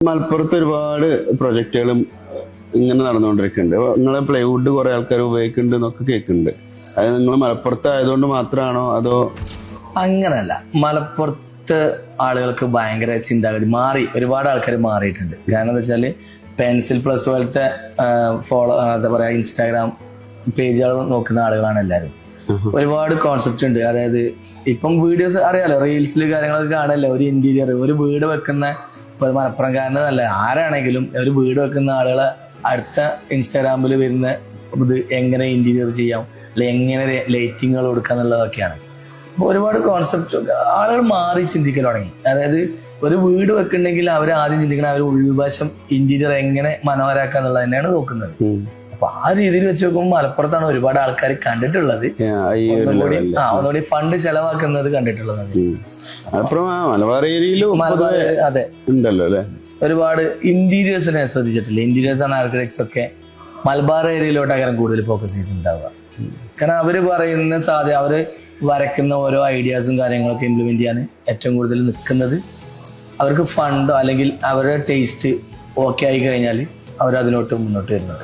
മലപ്പുറത്ത് ഒരുപാട് പ്രൊജക്ടുകളും ഇങ്ങനെ നടന്നുകൊണ്ടിരിക്കുന്നുണ്ട്. നിങ്ങളെ പ്ലൈവുഡ് കുറെ ആൾക്കാർ ഉപയോഗിക്കുന്നുണ്ട് എന്നൊക്കെ കേൾക്കുന്നുണ്ട്. അത് നിങ്ങൾ മലപ്പുറത്ത് ആയതുകൊണ്ട് മാത്രമാണോ അതോ? അങ്ങനല്ല, മലപ്പുറത്ത് ആളുകൾക്ക് ഭയങ്കര ചിന്താഗതി മാറി, ഒരുപാട് ആൾക്കാർ മാറിയിട്ടുണ്ട്. കാരണം എന്താ വെച്ചാല് പെൻസിൽ പ്ലസ് പോലത്തെ എന്താ പറയാ ഇൻസ്റ്റാഗ്രാം പേജുകൾ നോക്കുന്ന ആളുകളാണ് എല്ലാവരും. ഒരുപാട് കോൺസെപ്റ്റ് ഉണ്ട്. അതായത് ഇപ്പം വീഡിയോസ് അറിയാലോ, റീൽസിൽ കാര്യങ്ങളൊക്കെ കാണല്ലോ. ഒരു ഇന്റീരിയർ, ഒരു വീട് വെക്കുന്ന, ഇപ്പൊ മലപ്പുറംകാരനല്ല ആരാണെങ്കിലും ഒരു വീട് വെക്കുന്ന ആളുകളെ അടുത്ത ഇൻസ്റ്റാഗ്രാമിൽ വരുന്ന ഇത് എങ്ങനെ ഇന്റീരിയർ ചെയ്യാം, അല്ലെങ്കിൽ എങ്ങനെ ലൈറ്റിങ്ങുകൾ കൊടുക്കുക എന്നുള്ളതൊക്കെയാണ്. അപ്പോൾ ഒരുപാട് കോൺസെപ്റ്റ് ആളുകൾ മാറി ചിന്തിക്കാൻ തുടങ്ങി. അതായത് ഒരു വീട് വെക്കുന്നുണ്ടെങ്കിൽ അവർ ആദ്യം ചിന്തിക്കണം അവർ ഉൾവശം ഇന്റീരിയർ എങ്ങനെ മനോഹരാക്കുക എന്നുള്ളത് തന്നെയാണ് നോക്കുന്നത്. അപ്പൊ ആ രീതിയിൽ വെച്ച് നോക്കുമ്പോൾ മലപ്പുറത്താണ് ഒരുപാട് ആൾക്കാർ കണ്ടിട്ടുള്ളത്. ഒന്നുകൂടി ഫണ്ട് ചെലവാക്കുന്നത് കണ്ടിട്ടുള്ളത്. അതെ, ഉണ്ടല്ലോ അല്ലെ. ഒരുപാട് ഇന്റീരിയേഴ്സിനെ ശ്രദ്ധിച്ചിട്ടില്ല. ഇന്റീരിയേഴ്സ് ആണ് ആർക്കിടെക്ട്സ് ഒക്കെ മലബാർ ഏരിയയിലോട്ടാണ് കൂടുതൽ ഫോക്കസ് ചെയ്തിട്ടുണ്ടാവുക. കാരണം അവര് പറയുന്ന അവര് വരയ്ക്കുന്ന ഓരോ ഐഡിയാസും കാര്യങ്ങളൊക്കെ ഇംപ്ലിമെന്റ് ചെയ്യാൻ ഏറ്റവും കൂടുതൽ നിൽക്കുന്നത് അവർക്ക് ഫണ്ടോ അല്ലെങ്കിൽ അവരുടെ ടേസ്റ്റ് ഓക്കെ ആയി കഴിഞ്ഞാൽ അവർ അതിലോട്ട് മുന്നോട്ട് വരുന്നത്.